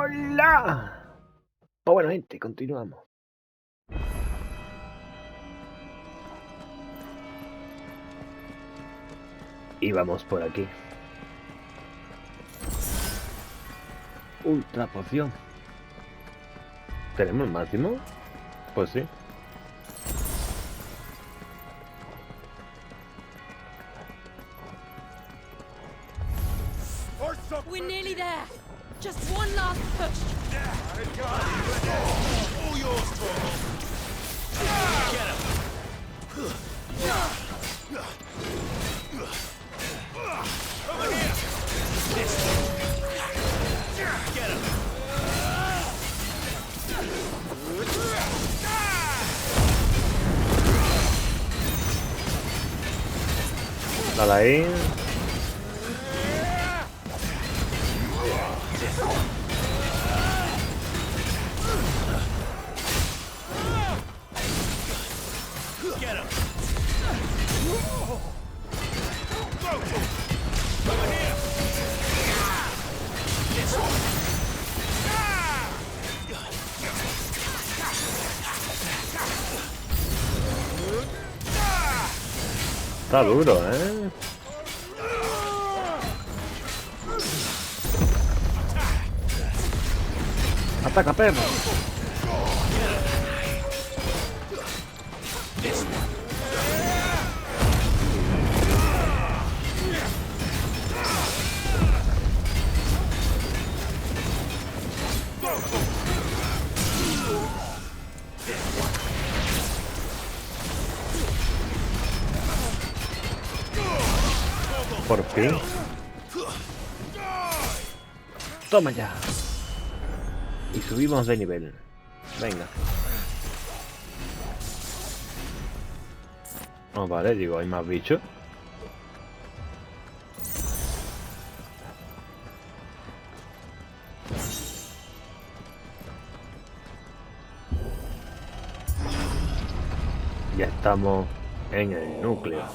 ¡Hola! Pues bueno, gente, continuamos. Y vamos por aquí. Ultra poción. ¿Tenemos el máximo? Pues sí. We're nearly there. Just one last push. All yours, Torgal. Get him. Over here. Get him. Dale ahí. Get him. Over here. This one. Está duro, ¿eh? ¡Ataca, perro! This one. Por fin. Toma ya. Y subimos de nivel. Venga. Oh, vale, digo, hay más bichos. Ya estamos en el núcleo.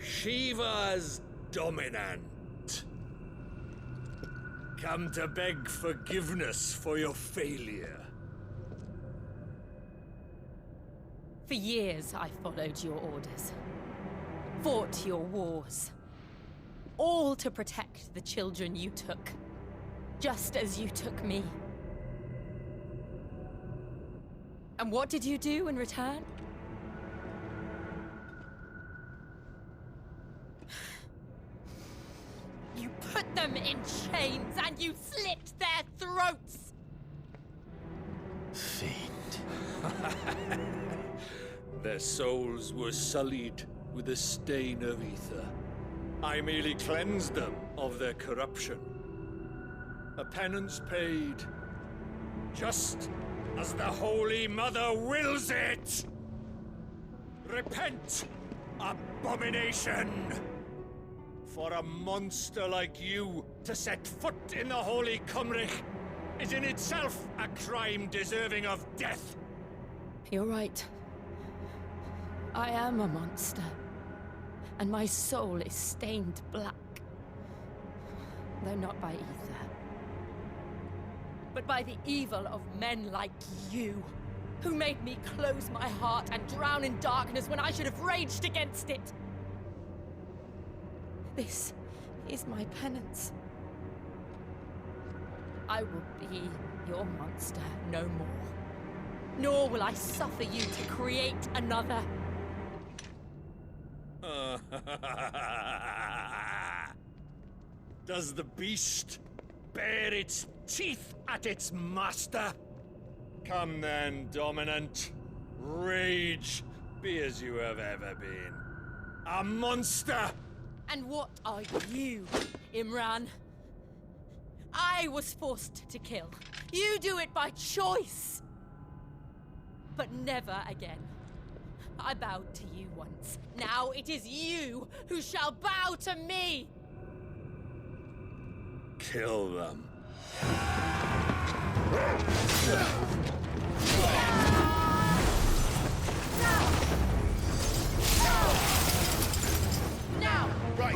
Shiva's dominant. Come to beg forgiveness for your failure. For years, I followed your orders. Fought your wars. All to protect the children you took. Just as you took me. And what did you do in return? You put them in chains and you slit their throats! Fiend. Their souls were sullied with the stain of ether. I merely cleansed them of their corruption. A penance paid, just as the Holy Mother wills it! Repent, abomination! For a monster like you to set foot in the Holy Cymric is in itself a crime deserving of death. You're right. I am a monster. And my soul is stained black. Though not by ether. but by the evil of men like you, who made me close my heart and drown in darkness when I should have raged against it. This is my penance. I will be your monster no more, nor will I suffer you to create another. Does the beast bare its teeth at its master? Come then, Dominant. Rage, be as you have ever been. A monster! And what are you, Imran? I was forced to kill. You do it by choice. But never again. I bowed to you once. Now it is you who shall bow to me! Kill them. Now! Right.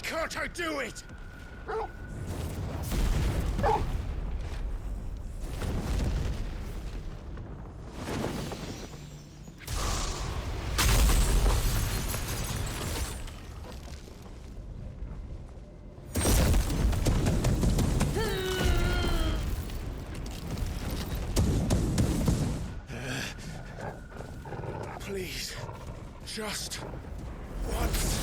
Can't I do it? Please, just once.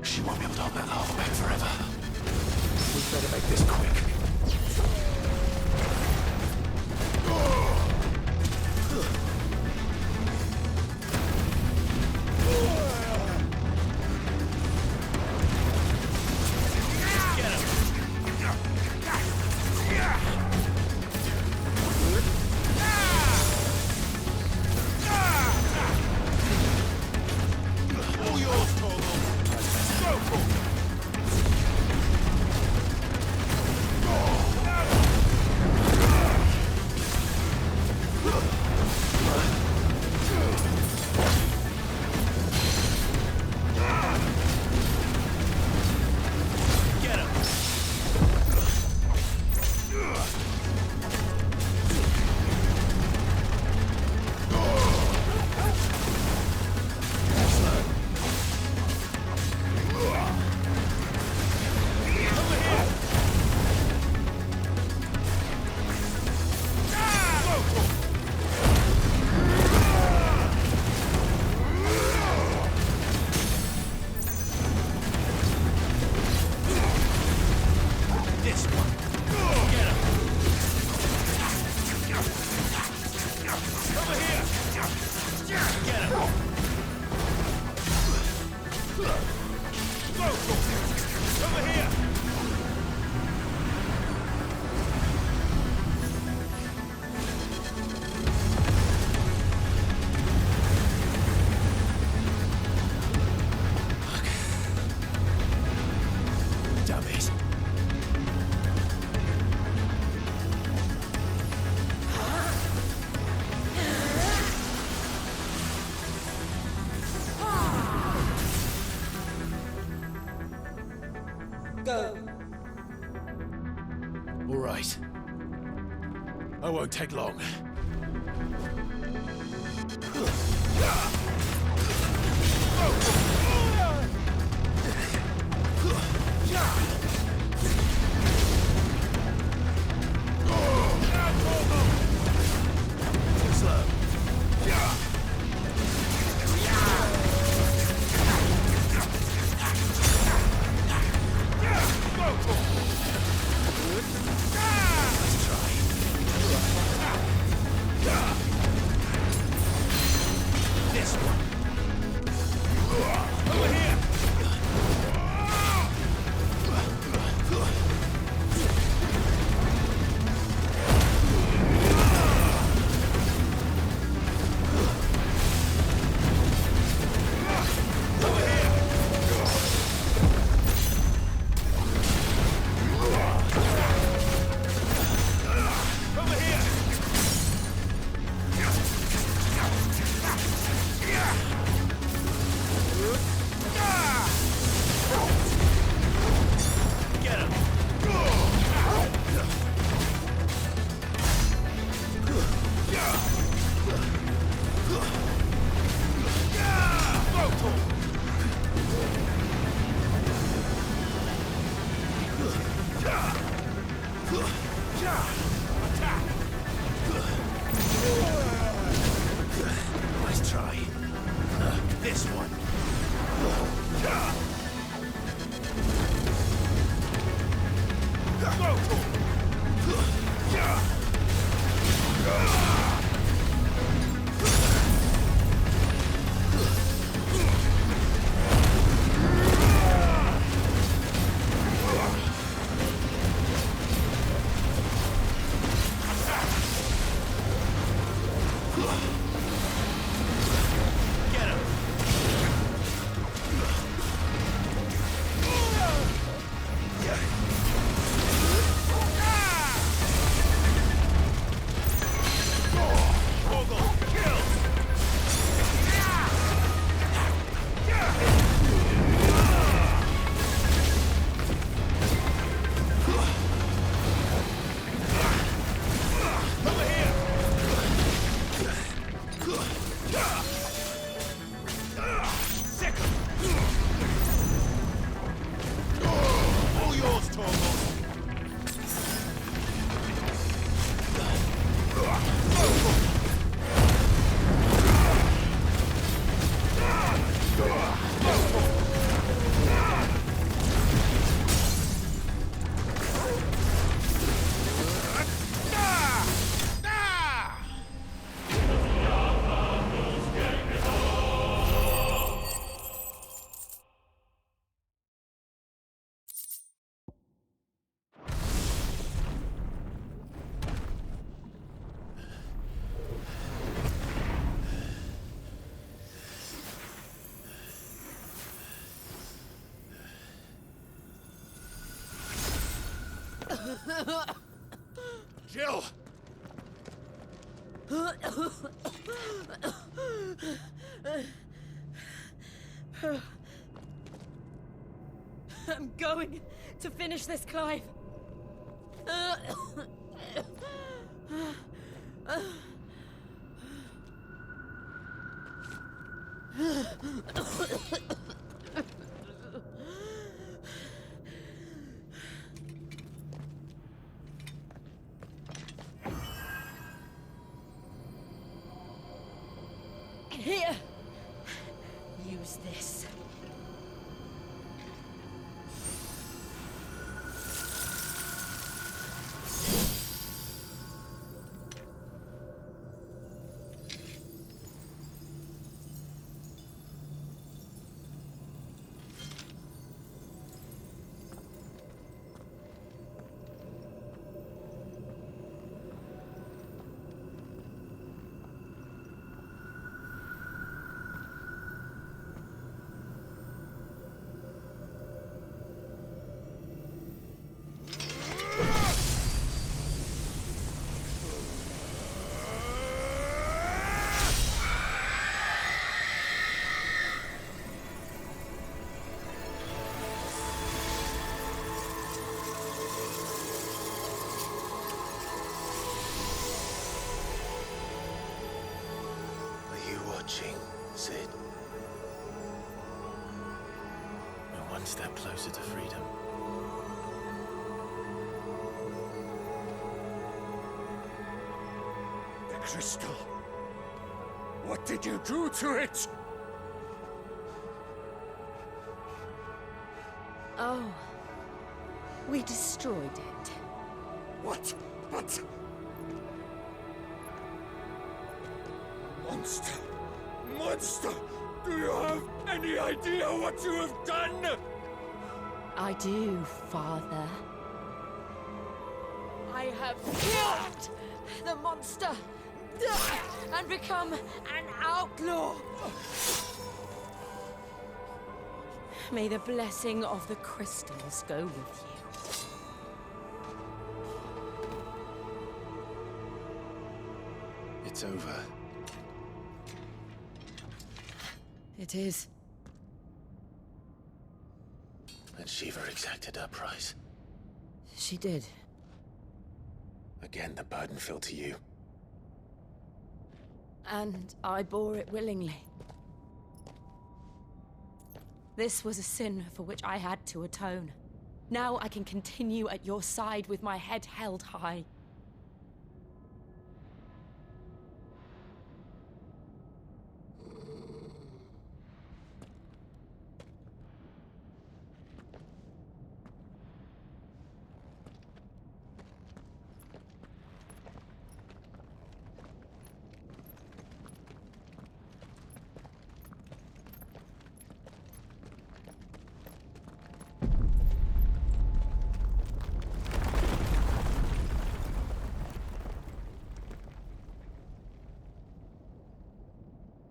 She won't be able to hold that lava back forever. We better make this quick. go. All right. I won't take long. Nice try. This one. Jill! I'm going to finish this, Clive. Here. Use this. watching, Sid. We're one step closer to freedom. The crystal. What did you do to it? Oh. We destroyed it. What? But... Monster! Monster! Do you have any idea what you have done? I do, Father. I have killed the monster and become an outlaw. May the blessing of the crystals go with you. It's over. It is. And Shiva exacted her price. She did. Again, the burden fell to you. And I bore it willingly. This was a sin for which I had to atone. Now I can continue at your side with my head held high.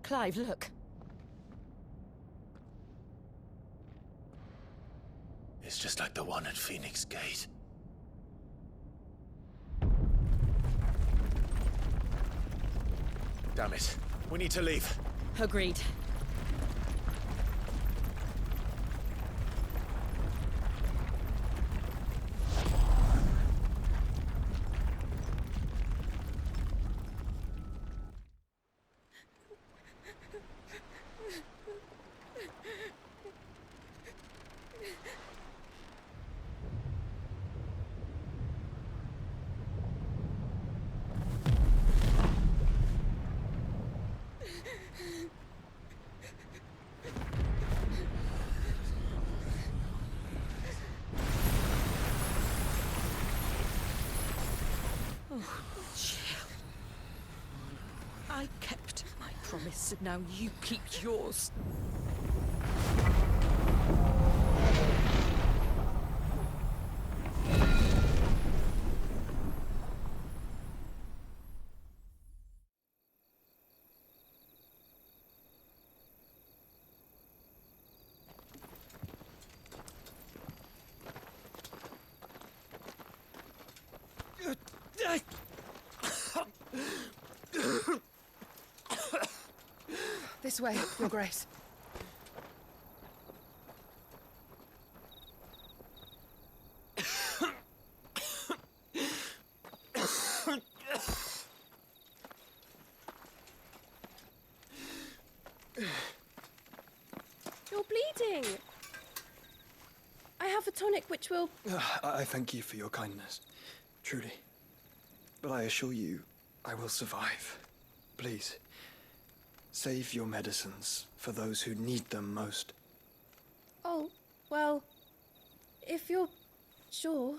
Clive, look. It's just like the one at Phoenix Gate. Damn it. We need to leave. Agreed. I kept my promise, and now you keep yours. This way, Your Grace. You're bleeding. I have a tonic which will... I thank you for your kindness, truly. But I assure you, I will survive. Please, save your medicines for those who need them most. Oh, well, if you're sure.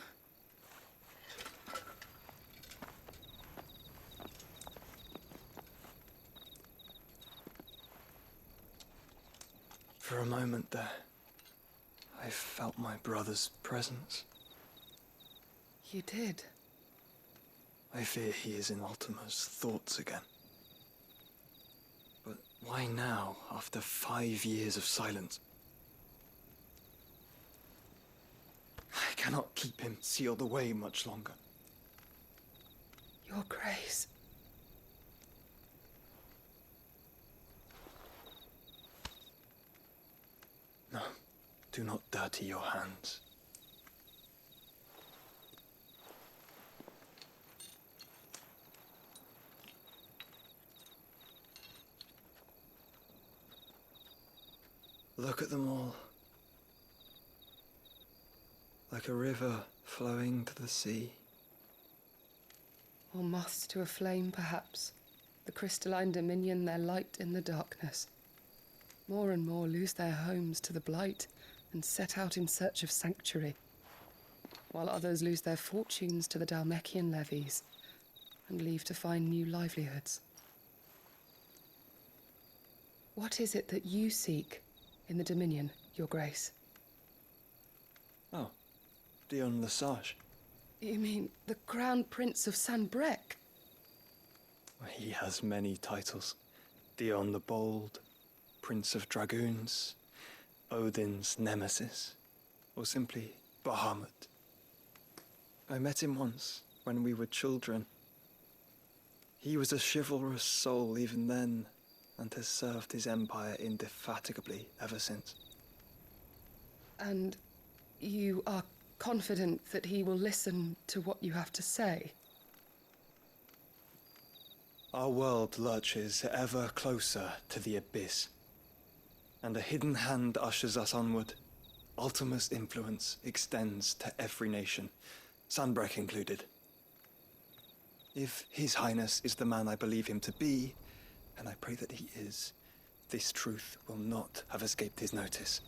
For a moment there, I felt my brother's presence. You did. I fear he is in Ultima's thoughts again. But why now, after 5 years of silence? I cannot keep him sealed away much longer. Your Grace. No, do not dirty your hands. Look at them all. Like a river flowing to the sea. Or moths to a flame, perhaps. The crystalline dominion their light in the darkness. More and more lose their homes to the blight and set out in search of sanctuary, while others lose their fortunes to the Dhalmekian levies and leave to find new livelihoods. What is it that you seek in the Dominion, Your Grace? Oh, Dion Lesage. You mean the Crown Prince of Sanbrec? He has many titles. Dion the Bold, Prince of Dragoons, Odin's Nemesis, or simply Bahamut. I met him once, when we were children. He was a chivalrous soul even then, and has served his empire indefatigably ever since. And you are confident that he will listen to what you have to say? Our world lurches ever closer to the abyss, and a hidden hand ushers us onward. Ultima's influence extends to every nation, Sanbrec included. If His Highness is the man I believe him to be, and I pray that he is, this truth will not have escaped his notice.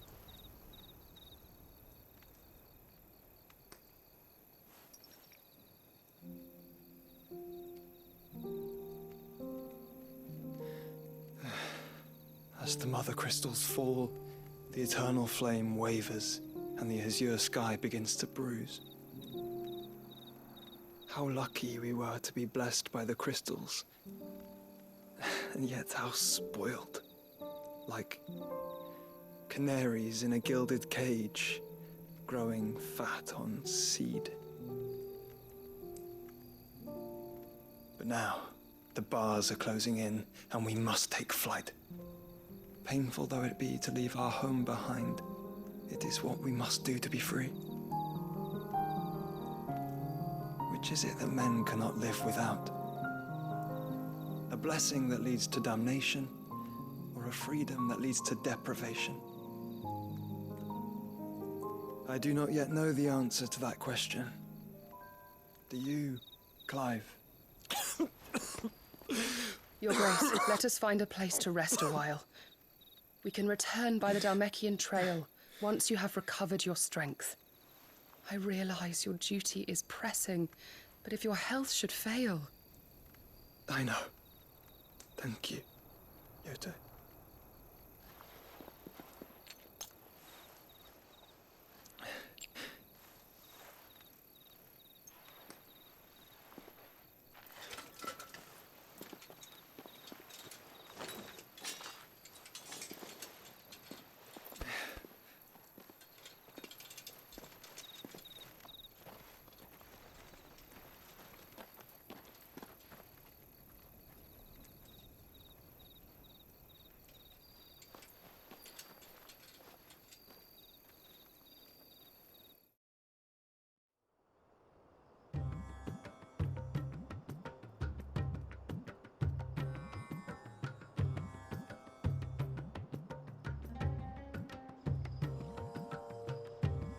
As the mother crystals fall, the eternal flame wavers, and the azure sky begins to bruise. How lucky we were to be blessed by the crystals, and yet how spoiled. Like canaries in a gilded cage, growing fat on seed. But now, the bars are closing in, and we must take flight. Painful though it be to leave our home behind, it is what we must do to be free. Which is it that men cannot live without? A blessing that leads to damnation, or a freedom that leads to deprivation? I do not yet know the answer to that question. Do you, Clive? Your Grace, let us find a place to rest a while. We can return by the Dhalmekian trail once you have recovered your strength. I realize your duty is pressing, but if your health should fail... I know. Thank you, Yote.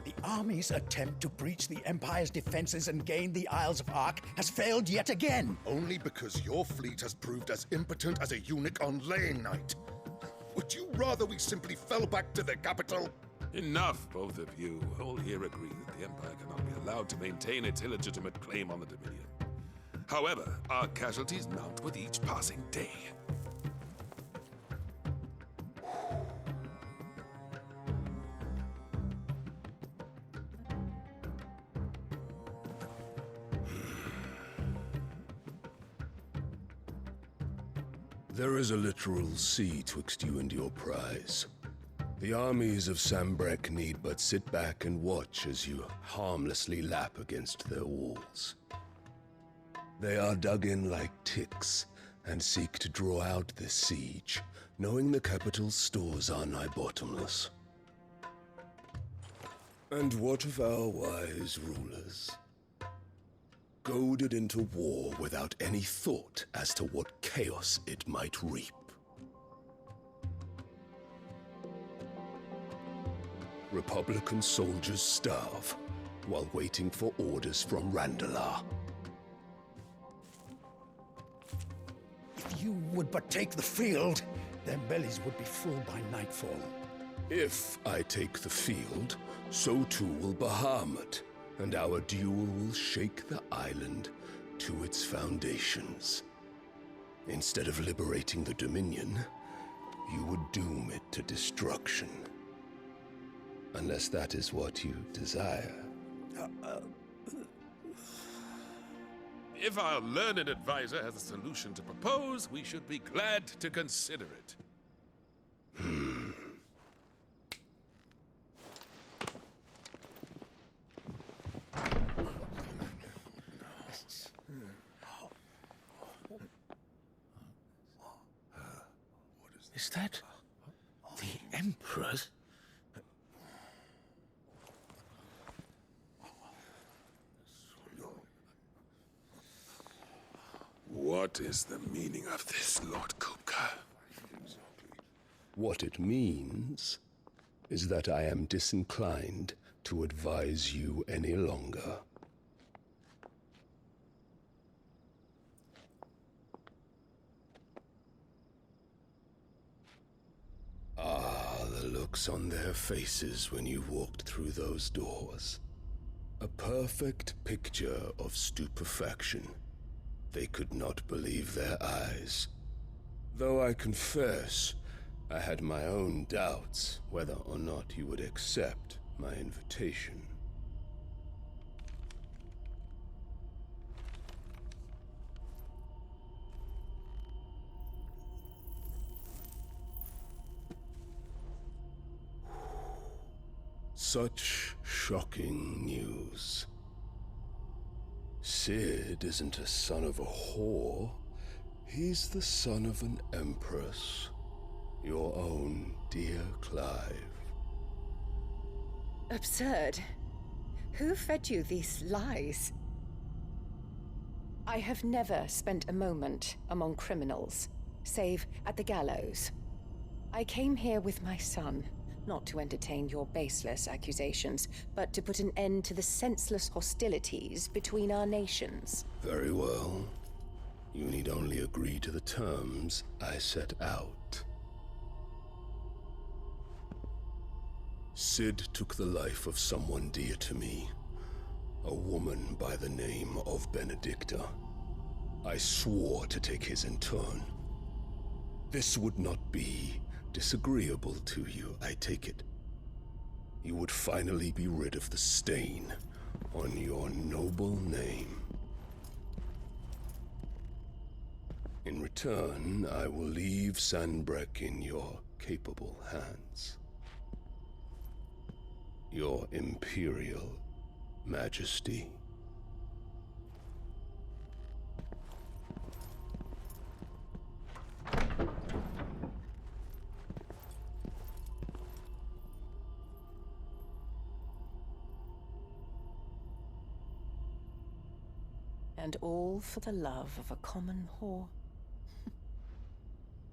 The army's attempt to breach the Empire's defenses and gain the Isles of Ark has failed yet again. Only because your fleet has proved as impotent as a eunuch on laying night. Would you rather we simply fell back to the capital? Enough, both of you. All here agree that the Empire cannot be allowed to maintain its illegitimate claim on the Dominion. However, our casualties mount with each passing day. There is a literal sea twixt you and your prize. The armies of Sanbrec need but sit back and watch as you harmlessly lap against their walls. They are dug in like ticks and seek to draw out this siege, knowing the capital's stores are nigh bottomless. And what of our wise rulers? Goaded into war without any thought as to what chaos it might reap. Republican soldiers starve while waiting for orders from Randalar. If you would but take the field, their bellies would be full by nightfall. If I take the field, so too will Bahamut, and our duel will shake the island to its foundations. Instead of liberating the Dominion, you would doom it to destruction. Unless that is what you desire. If our learned advisor has a solution to propose, we should be glad to consider it. Is that the Emperor's? What is the meaning of this, Lord Kupka? What it means is that I am disinclined to advise you any longer. Ah, the looks on their faces when you walked through those doors. A perfect picture of stupefaction. They could not believe their eyes. Though I confess, I had my own doubts whether or not you would accept my invitation. Such shocking news. Sid isn't a son of a whore. He's the son of an empress. Your own dear Clive. Absurd. Who fed you these lies? I have never spent a moment among criminals, save at the gallows. I came here with my son, not to entertain your baseless accusations, but to put an end to the senseless hostilities between our nations. Very well. You need only agree to the terms I set out. Sid took the life of someone dear to me, a woman by the name of Benedicta. I swore to take his in turn. This would not be disagreeable to you, I take it. You would finally be rid of the stain on your noble name. In return, I will leave Sanbreque in your capable hands. Your Imperial Majesty. And all for the love of a common whore.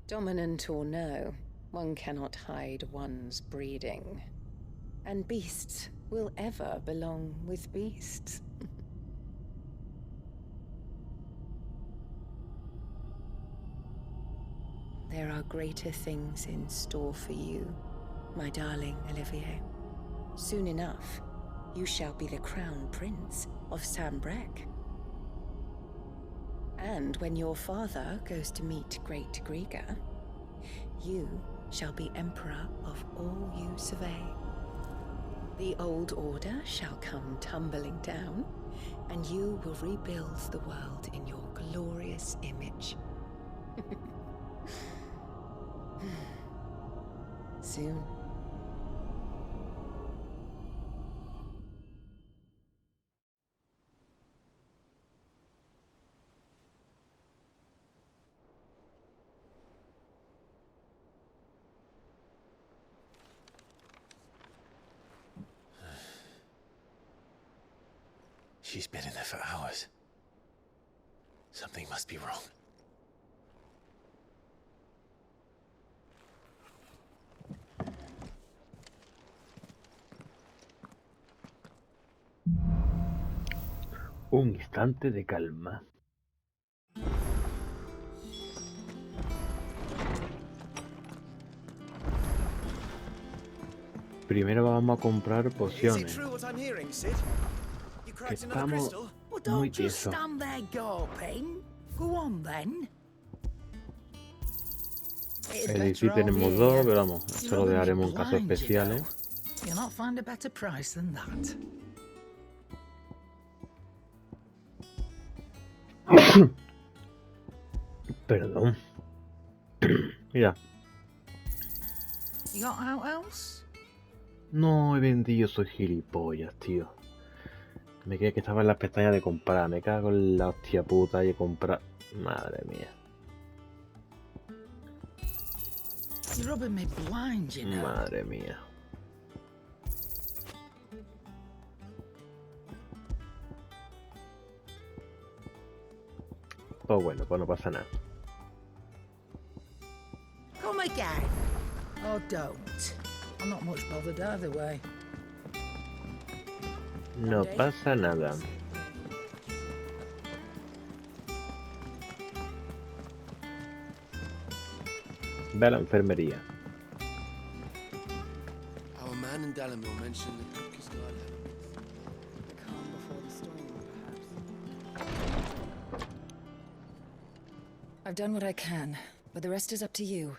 Dominant or no, one cannot hide one's breeding. And beasts will ever belong with beasts. There are greater things in store for you, my darling Olivier. Soon enough, you shall be the crown prince of Sanbreque. And when your father goes to meet Great Griga, you shall be emperor of all you survey. The old order shall come tumbling down, and you will rebuild the world in your glorious image. Soon. She's been in there for hours. Something must be wrong. Un instante de calma. Primero vamos a comprar pociones. Que estamos muy tiesos. El sí tenemos dos, pero vamos, solo le haremos un caso especial, ¿eh? Perdón. Mira. No he vendido, soy gilipollas, tío. Me quedé que estaba en las pestañas de comprar. Me cago en la hostia puta y comprar. Madre mía. Madre mía. Pues bueno, pues no pasa nada. Come again. Oh, don't. I'm not much bothered either way. No pasa nada. Ve a la enfermería. Our man in Dalamil mentioned the Cristal. I've done what I can, but the rest is up to you.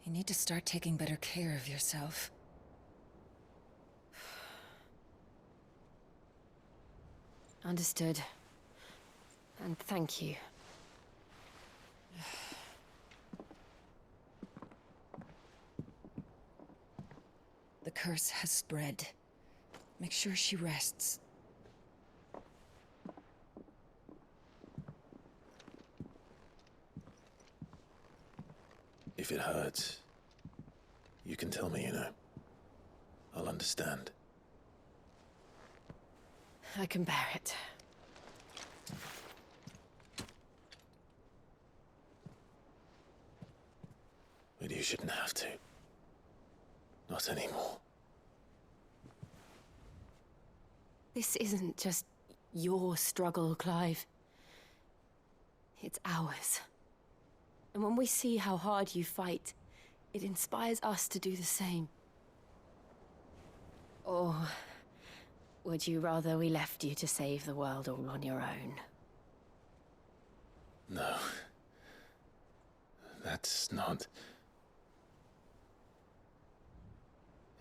You need to start taking better care of yourself. Understood. And thank you. The curse has spread. Make sure she rests. If it hurts, you can tell me, you know. I'll understand. I can bear it. But you shouldn't have to. Not anymore. This isn't just your struggle, Clive. It's ours. And when we see how hard you fight, it inspires us to do the same. Or would you rather we left you to save the world all on your own? No. That's not...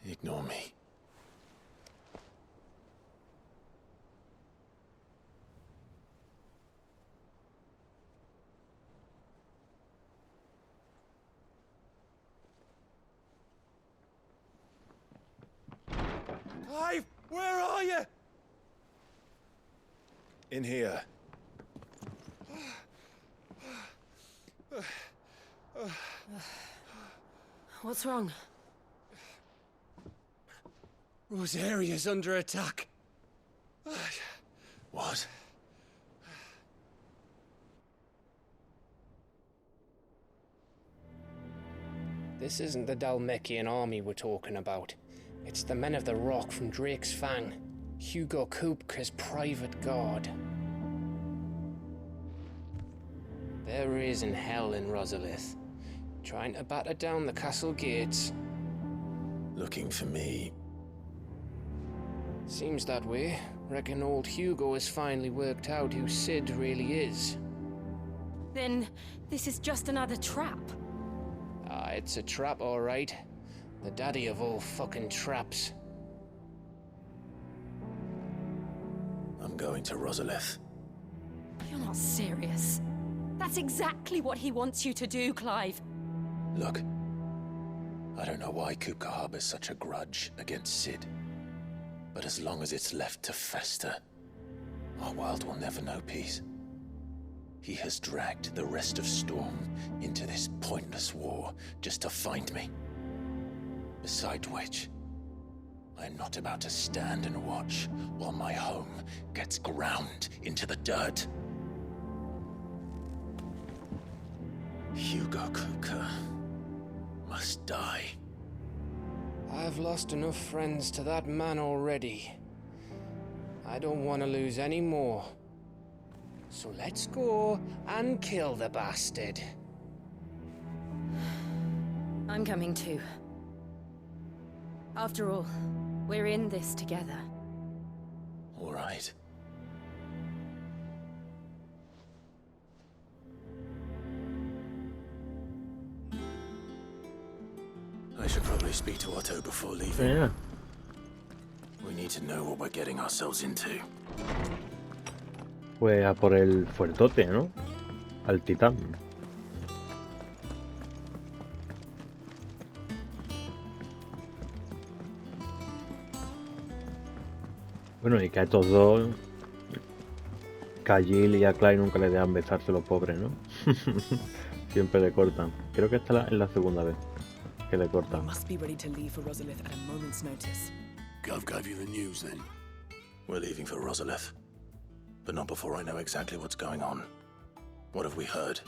Ignore me. Clive, where are you? In here. What's wrong? Rosaria's under attack. What? This isn't the Dalmekian army we're talking about. It's the men of the Rock from Drake's Fang. Hugo Kupka's private guard. There is in hell in Rosalith, trying to batter down the castle gates. Looking for me. Seems that way. Reckon old Hugo has finally worked out who Sid really is. Then this is just another trap. Ah, it's a trap, all right. The daddy of all fucking traps. I'm going to Rosalith. You're not serious. That's exactly what he wants you to do, Clive. Look, I don't know why Kupka harbors such a grudge against Sid. But as long as it's left to fester, our world will never know peace. He has dragged the rest of Storm into this pointless war just to find me. Besides which, I am not about to stand and watch while my home gets ground into the dirt. Hugo Kupka must die. I've lost enough friends to that man already. I don't want to lose any more. So let's go and kill the bastard. I'm coming too. After all, we're in this together. All right. I should probably speak to Otto before leaving. Yeah. We need to know what we're getting ourselves into. Pues a por el fuertote, ¿no? Al titán. Bueno, y que a estos dos, que a Jill y a Clyde nunca le dejan besarse los pobres, ¿no? Siempre le cortan. Creo que esta es la segunda vez que le cortan. Must be ready to leave for Rosalith at a moment's notice. Gov gave you the news then? We're leaving for Rosalith. But not before I know exactly what's going on. What have we heard?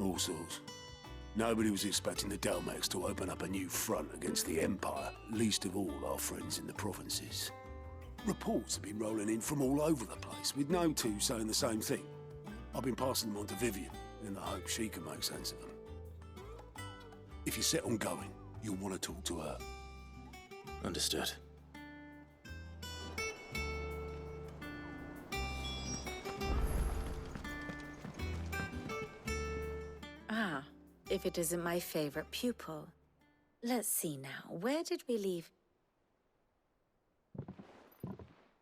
All sorts. Nobody was expecting the Dalmex to open up a new front against the Empire, least of all our friends in the provinces. Reports have been rolling in from all over the place, with no two saying the same thing. I've been passing them on to Vivian, in the hope she can make sense of them. If you're set on going, you'll want to talk to her. Understood. Ah, if it isn't my favorite pupil. Let's see now, where did we leave?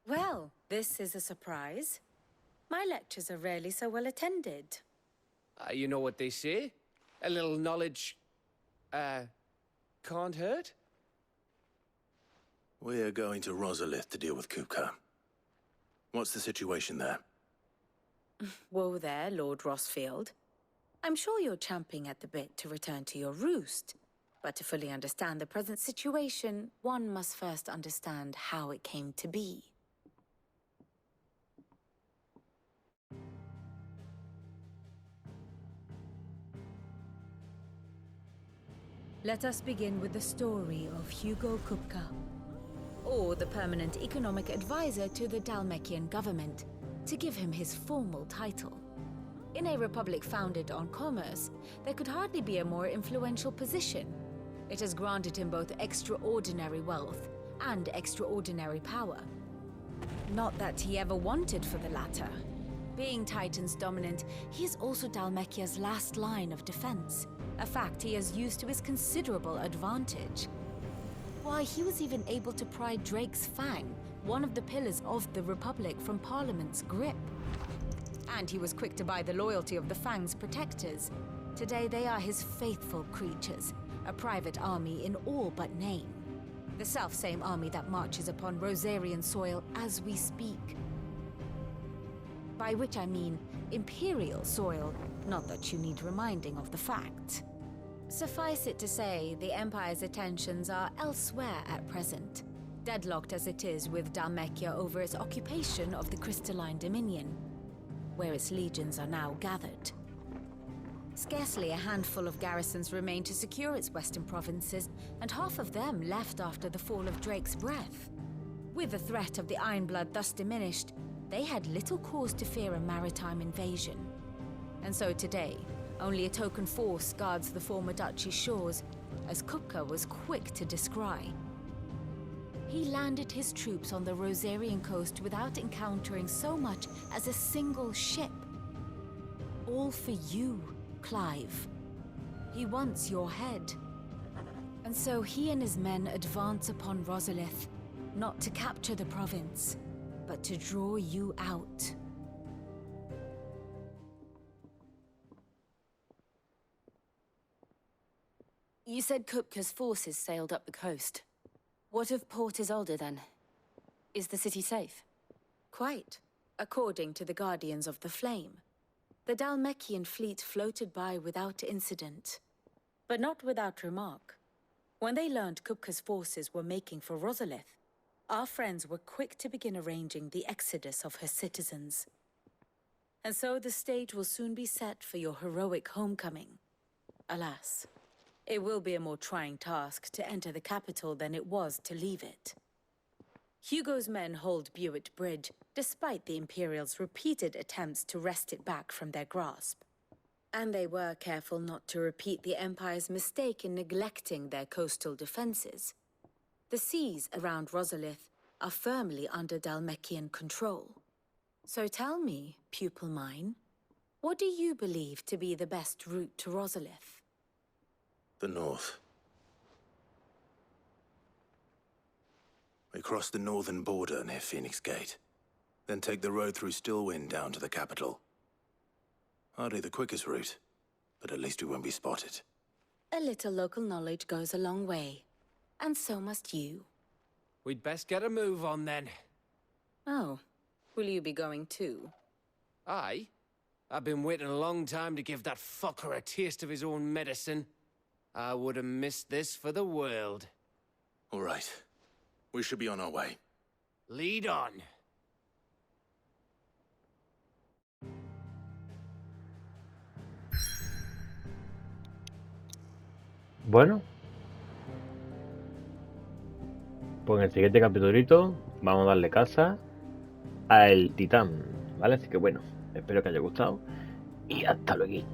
Well, this is a surprise. My lectures are rarely so well attended. You know what they say? A little knowledge, can't hurt? We're going to Rosalith to deal with Kupka. What's the situation there? Whoa there, Lord Rossfield. I'm sure you're champing at the bit to return to your roost. But to fully understand the present situation, one must first understand how it came to be. Let us begin with the story of Hugo Kupka, Or the permanent economic advisor to the Dalmekian government, to give him his formal title. In a republic founded on commerce, there could hardly be a more influential position. It has granted him both extraordinary wealth and extraordinary power. Not that he ever wanted for the latter. Being Titan's dominant, he is also Dalmekia's last line of defense, a fact he has used to his considerable advantage. Why, he was even able to pry Drake's Fang, one of the pillars of the Republic, from Parliament's grip. And he was quick to buy the loyalty of the Fang's protectors. Today they are his faithful creatures, a private army in all but name. The self-same army that marches upon Rosarian soil as we speak. By which I mean Imperial soil, not that you need reminding of the fact. Suffice it to say, the Empire's attentions are elsewhere at present, deadlocked as it is with Dalmekia over its occupation of the Crystalline Dominion, where its legions are now gathered. Scarcely a handful of garrisons remain to secure its western provinces, and half of them left after the fall of Drake's Breath. With the threat of the Ironblood thus diminished, they had little cause to fear a maritime invasion. And so today, only a token force guards the former duchy's shores, as Kupka was quick to descry. He landed his troops on the Rosarian coast without encountering so much as a single ship. All for you, Clive. He wants your head. And so he and his men advance upon Rosalith, not to capture the province, but to draw you out. You said Kupka's forces sailed up the coast. What of Port Isolde, then? Is the city safe? Quite, according to the Guardians of the Flame. The Dalmekian fleet floated by without incident, but not without remark. When they learned Kupka's forces were making for Rosalith, our friends were quick to begin arranging the exodus of her citizens. And so the stage will soon be set for your heroic homecoming. Alas, it will be a more trying task to enter the capital than it was to leave it. Hugo's men hold Buett Bridge, despite the Imperials' repeated attempts to wrest it back from their grasp. And they were careful not to repeat the Empire's mistake in neglecting their coastal defenses. The seas around Rosalith are firmly under Dhalmekian control. So tell me, pupil mine, what do you believe to be the best route to Rosalith? The north. We cross the northern border near Phoenix Gate, then take the road through Stillwind down to the capital. Hardly the quickest route, but at least we won't be spotted. A little local knowledge goes a long way, and so must you. We'd best get a move on then. Oh, will you be going too? Aye. I've been waiting a long time to give that fucker a taste of his own medicine. I would have missed this for the world. All right. We should be on our way. Lead on. Bueno. Pues en el siguiente capitulito vamos a darle caza al titán, ¿vale? Así que bueno, espero que haya gustado y hasta luego.